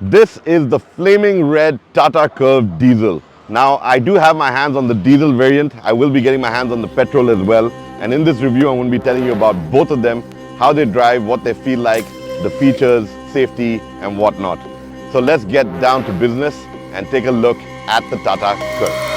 This is the flaming red Tata Curvv diesel. Now, I do have my hands on the diesel variant. I will be getting my hands on the petrol as well. And in this review, I'm going to be telling you about both of them, how they drive, what they feel like, the features, safety, and whatnot. So let's get down to business and take a look at the Tata Curvv.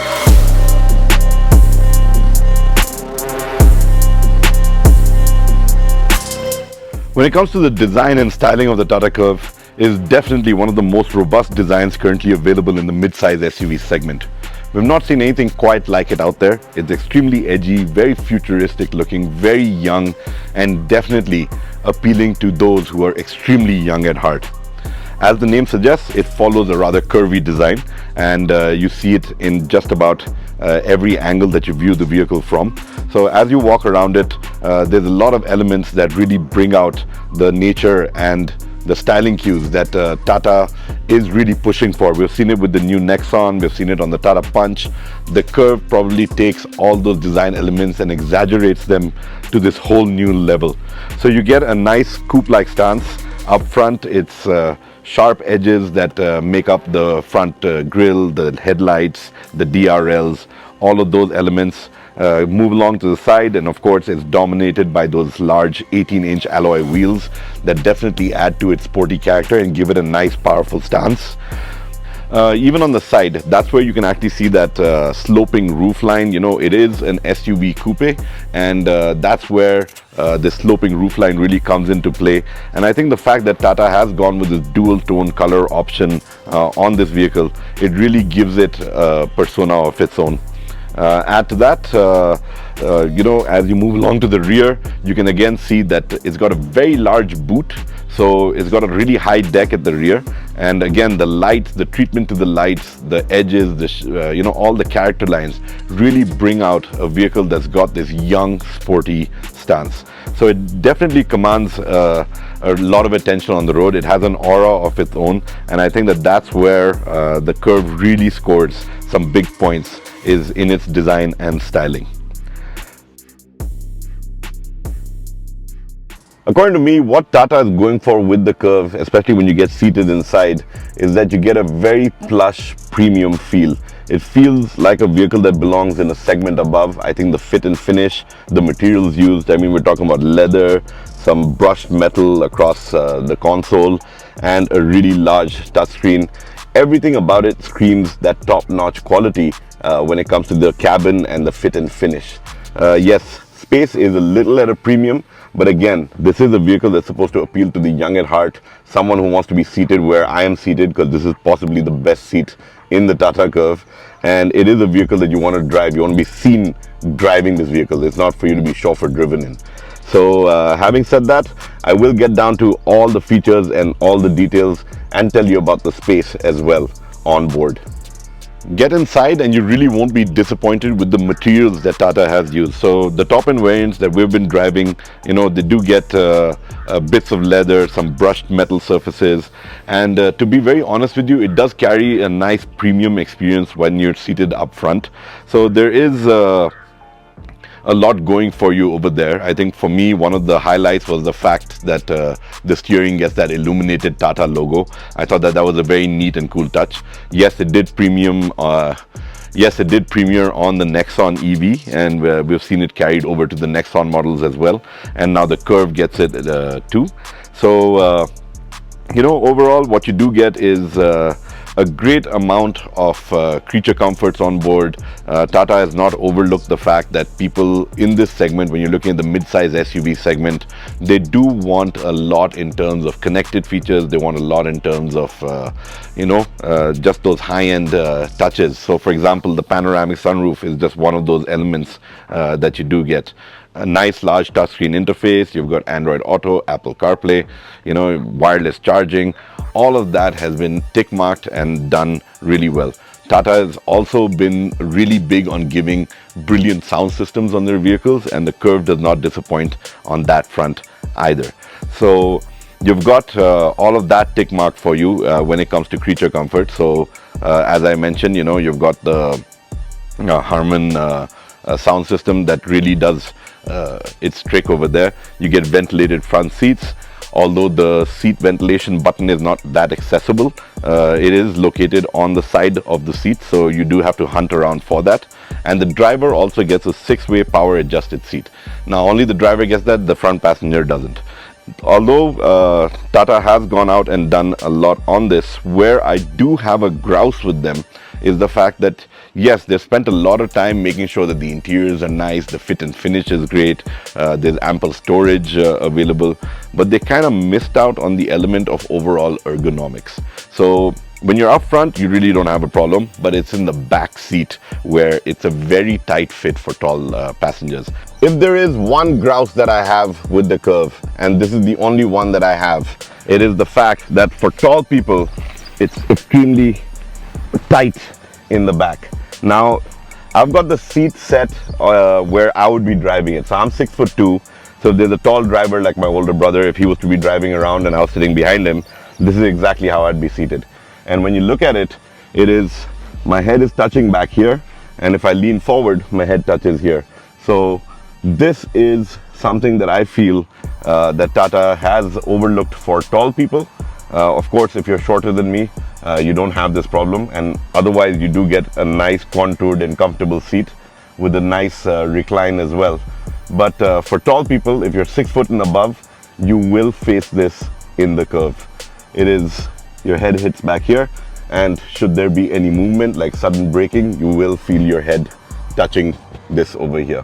When it comes to the design and styling of the Tata Curvv, is definitely one of the most robust designs currently available in the mid-size SUV segment. We've not seen anything quite like it out there. It's extremely edgy, very futuristic looking, very young, and definitely appealing to those who are extremely young at heart. As the name suggests, it follows a rather curvy design, and you see it in just about every angle that you view the vehicle from. So as you walk around it, there's a lot of elements that really bring out the nature and the styling cues that Tata is really pushing for. We've seen it with the new Nexon, we've seen it on the Tata Punch. The Curvv probably takes all those design elements and exaggerates them to this whole new level. So you get a nice coupe-like stance. Up front, it's sharp edges that make up the front grille, the headlights, the DRLs, all of those elements move along to the side, and of course it's dominated by those large 18-inch alloy wheels that definitely add to its sporty character and give it a nice powerful stance. Even on the side, that's where you can actually see that sloping roofline. You know, it is an SUV coupe, and that's where the sloping roofline really comes into play. And I think the fact that Tata has gone with this dual tone color option on this vehicle, it really gives it a persona of its own. Add to that, you know, as you move along to the rear, you can again see that it's got a very large boot. So it's got a really high deck at the rear, and again the lights, the treatment to the lights, the edges, the you know, all the character lines really bring out a vehicle that's got this young, sporty stance. So it definitely commands a lot of attention on the road. It has an aura of its own, and I think that that's where the Curvv really scores some big points, is in its design and styling. According to me, what Tata is going for with the Curvv, especially when you get seated inside, is that you get a very plush premium feel. It feels like a vehicle that belongs in a segment above. I think the fit and finish, the materials used, I mean, we're talking about leather, some brushed metal across the console, and a really large touchscreen. Everything about it screams that top-notch quality when it comes to the cabin and the fit and finish. Yes, space is a little at a premium, but again, this is a vehicle that's supposed to appeal to the young at heart, someone who wants to be seated where I am seated, because this is possibly the best seat in the Tata Curvv, and it is a vehicle that you want to drive. You want to be seen driving this vehicle. It's not for you to be chauffeur driven in. So having said that, I will get down to all the features and all the details and tell you about the space as well on board. Get inside and you really won't be disappointed with the materials that Tata has used. So the top end variants that we've been driving, you know, they do get bits of leather, some brushed metal surfaces, and to be very honest with you, it does carry a nice premium experience when you're seated up front. So there is a lot going for you over there. I think for me, one of the highlights was the fact that the steering gets that illuminated Tata logo. I thought that that was a very neat and cool touch. Yes, it did premium. Yes, it did premiere on the Nexon EV, and we've seen it carried over to the Nexon models as well. And now the Curvv gets it too. So you know, overall, what you do get is a great amount of creature comforts on board. Tata has not overlooked the fact that people in this segment, when you're looking at the mid-size SUV segment, they do want a lot in terms of connected features. They want a lot in terms of, you know, just those high-end touches. So for example, the panoramic sunroof is just one of those elements that you do get. A nice large touchscreen interface. You've got Android Auto, Apple CarPlay, you know, wireless charging. All of that has been tick marked and done really well. Tata has also been really big on giving brilliant sound systems on their vehicles, and the Curvv does not disappoint on that front either. So you've got all of that tick marked for you when it comes to creature comfort. So as I mentioned, you know, you've got the Harman sound system that really does its trick over there. You get ventilated front seats. although the seat ventilation button is not that accessible. It is located on the side of the seat, so you do have to hunt around for that. And the driver also gets a 6-way power adjusted seat. Now only the driver gets that, the front passenger doesn't. Although Tata has gone out and done a lot on this, where I do have a grouse with them is the fact that yes, they've spent a lot of time making sure that the interiors are nice, the fit and finish is great, there's ample storage available, but they kind of missed out on the element of overall ergonomics. So when you're up front, you really don't have a problem, but it's in the back seat where it's a very tight fit for tall passengers. If there is one grouse that I have with the Curvv, and this is the only one that I have, it is the fact that for tall people, it's extremely tight in the back. Now, I've got the seat set where I would be driving it. So I'm 6'2", so if there's a tall driver like my older brother, if he was to be driving around and I was sitting behind him, this is exactly how I'd be seated. And when you look at it, my head is touching back here, and if I lean forward, my head touches here. So this is something that I feel that Tata has overlooked for tall people. Of course, if you're shorter than me, you don't have this problem, and otherwise you do get a nice contoured and comfortable seat with a nice recline as well. But for tall people, if you're 6 foot and above, you will face this in the Curvv. It is, your head hits back here, and should there be any movement like sudden braking, you will feel your head touching this over here.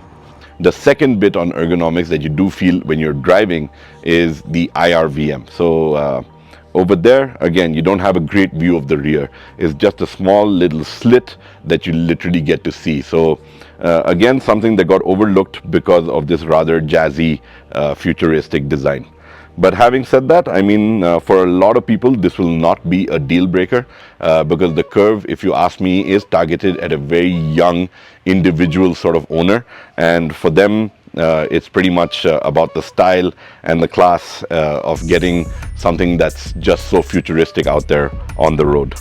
The second bit on ergonomics that you do feel when you're driving is the IRVM. So over there, again, you don't have a great view of the rear. It's just a small little slit that you literally get to see. So again, something that got overlooked because of this rather jazzy, futuristic design. But having said that, I mean, for a lot of people, this will not be a deal breaker because the Curvv, if you ask me, is targeted at a very young individual sort of owner. And for them, it's pretty much about the style and the class of getting something that's just so futuristic out there on the road.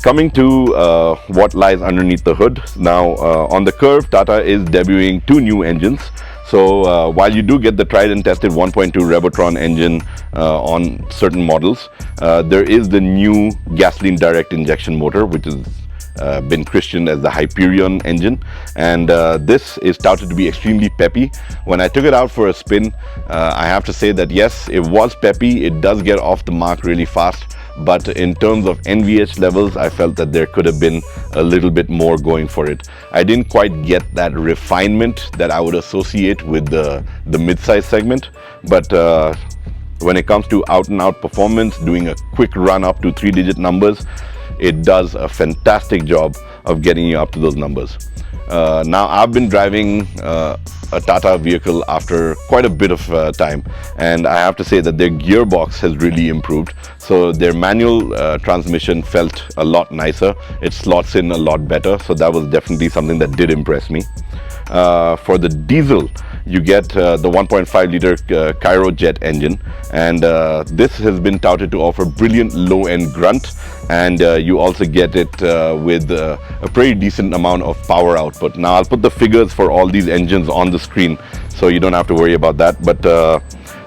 Coming to what lies underneath the hood. Now on the Curvv, Tata is debuting 2 new engines. So while you do get the tried and tested 1.2 Revotron engine on certain models, there is the new gasoline direct injection motor, which has been christened as the Hyperion engine, and this is touted to be extremely peppy. When I took it out for a spin, I have to say that yes, it was peppy. It does get off the mark really fast, but in terms of NVH levels, I felt that there could have been a little bit more going for it. I didn't quite get that refinement that I would associate with the mid-size segment, but when it comes to out-and-out performance, doing a quick run up to 3-digit numbers, it does a fantastic job of getting you up to those numbers. Now I've been driving a Tata vehicle after quite a bit of time, and I have to say that their gearbox has really improved. So their manual transmission felt a lot nicer. It slots in a lot better, so that was definitely something that did impress me. For the diesel, you get the 1.5 liter Cryojet engine, and this has been touted to offer brilliant low-end grunt, and you also get it with a pretty decent amount of power output. Now I'll put the figures for all these engines on the screen so you don't have to worry about that, but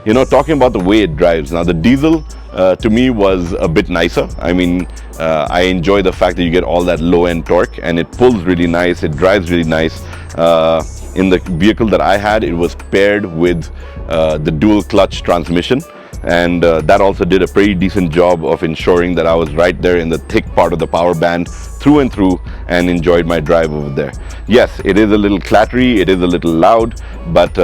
you know, talking about the way it drives, now the diesel to me was a bit nicer. I mean, I enjoy the fact that you get all that low-end torque, and it pulls really nice, it drives really nice. In the vehicle that I had, it was paired with the dual clutch transmission, and that also did a pretty decent job of ensuring that I was right there in the thick part of the power band through and through, and enjoyed my drive over there. Yes, it is a little clattery, it is a little loud, but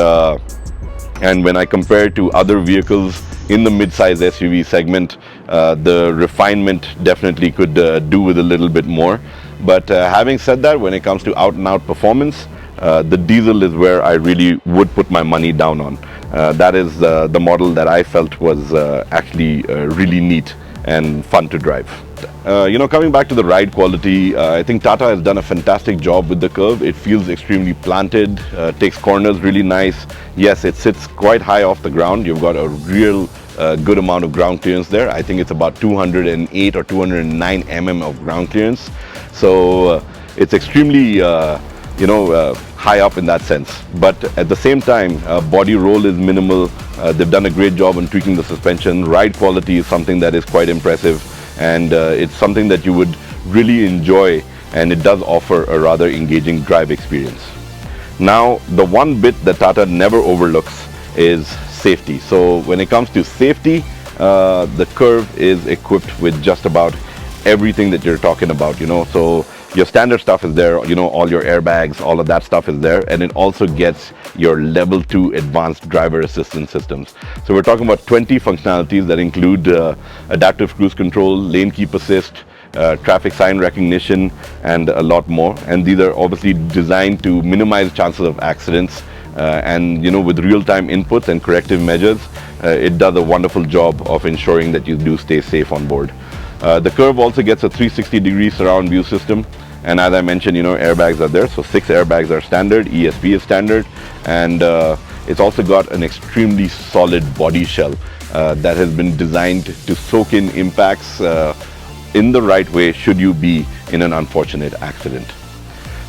and when I compare it to other vehicles in the mid-size SUV segment, the refinement definitely could do with a little bit more. But having said that, when it comes to out-and-out performance, the diesel is where I really would put my money down on. That is the model that I felt was actually really neat and fun to drive. You know, coming back to the ride quality, I think Tata has done a fantastic job with the Curvv. It feels extremely planted, takes corners really nice. Yes, it sits quite high off the ground. You've got a real good amount of ground clearance there. I think it's about 208 or 209 mm of ground clearance. So it's extremely high up in that sense. But at the same time, body roll is minimal. They've done a great job on tweaking the suspension. Ride quality is something that is quite impressive, and it's something that you would really enjoy, and it does offer a rather engaging drive experience. Now, the one bit that Tata never overlooks is safety. So when it comes to safety, the Curvv is equipped with just about everything that you're talking about, so your standard stuff is there, all your airbags, all of that stuff is there, and it also gets your level 2 advanced driver assistance systems. So we're talking about 20 functionalities that include adaptive cruise control, lane keep assist, traffic sign recognition, and a lot more. And these are obviously designed to minimize chances of accidents, and with real-time inputs and corrective measures, it does a wonderful job of ensuring that you do stay safe on board. The Curvv also gets a 360-degree surround view system, and as I mentioned, airbags are there. So 6 airbags are standard, ESP is standard, and it's also got an extremely solid body shell that has been designed to soak in impacts in the right way should you be in an unfortunate accident.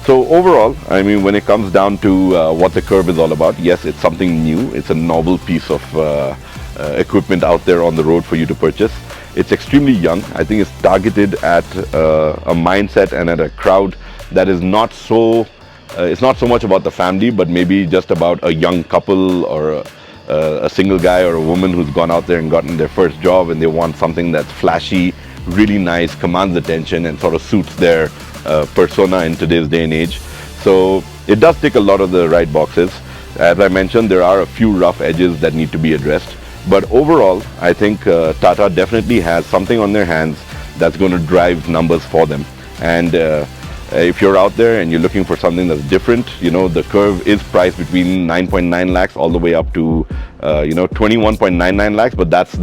So overall, when it comes down to what the Curvv is all about, yes, it's something new. It's a novel piece of equipment out there on the road for you to purchase. It's extremely young. I think it's targeted at a mindset and at a crowd that is not so, it's not so much about the family, but maybe just about a young couple or a single guy or a woman who's gone out there and gotten their first job, and they want something that's flashy, really nice, commands attention, and sort of suits their persona in today's day and age. So it does tick a lot of the right boxes. As I mentioned, there are a few rough edges that need to be addressed. But overall, I think Tata definitely has something on their hands that's going to drive numbers for them. And if you're out there and you're looking for something that's different, the Curvv is priced between 9.9 lakhs all the way up to 21.99 lakhs, but that's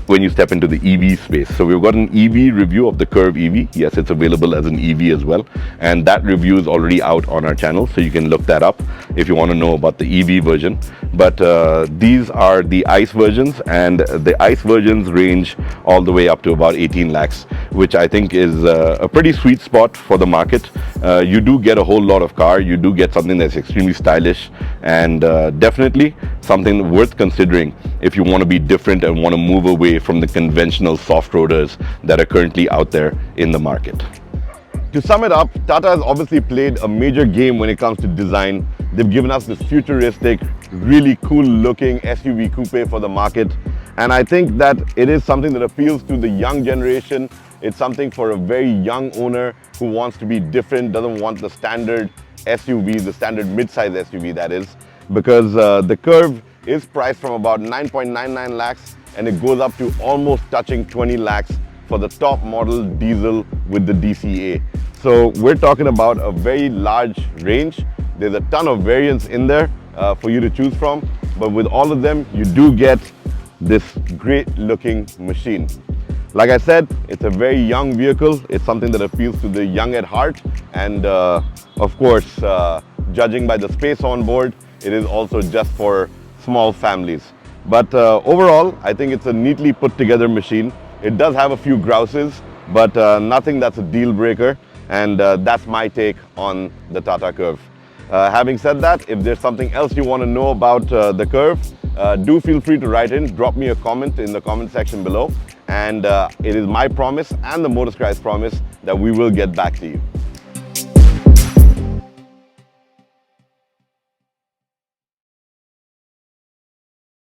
when you step into the EV space. So we've got an EV review of the Curvv EV. Yes, it's available as an EV as well, and that review is already out on our channel, so you can look that up if you want to know about the EV version. But these are the ICE versions, and the ICE versions range all the way up to about 18 lakhs, which I think is a pretty sweet spot for the market. You do get a whole lot of car, you do get something that's extremely stylish, and definitely something worth considering if you want to be different and want to move away from the conventional soft-roaders that are currently out there in the market. To sum it up, Tata has obviously played a major game when it comes to design. They've given us this futuristic, really cool-looking SUV coupe for the market, and I think that it is something that appeals to the young generation. It's something for a very young owner who wants to be different, doesn't want the standard SUV, the standard mid-size SUV that is, because the Curvv is priced from about 9.99 lakhs and it goes up to almost touching 20 lakhs for the top model diesel with the DCA. So we're talking about a very large range. There's a ton of variants in there for you to choose from, but with all of them, you do get this great looking machine. Like I said, it's a very young vehicle. It's something that appeals to the young at heart, and of course, judging by the space on board, it is also just for small families. But overall, I think it's a neatly put together machine. It does have a few grouses, but nothing that's a deal breaker, and that's my take on the Tata Curvv. Having said that, if there's something else you want to know about the Curvv, do feel free to write in, drop me a comment in the comment section below, and it is my promise and the MotorScribes promise that we will get back to you.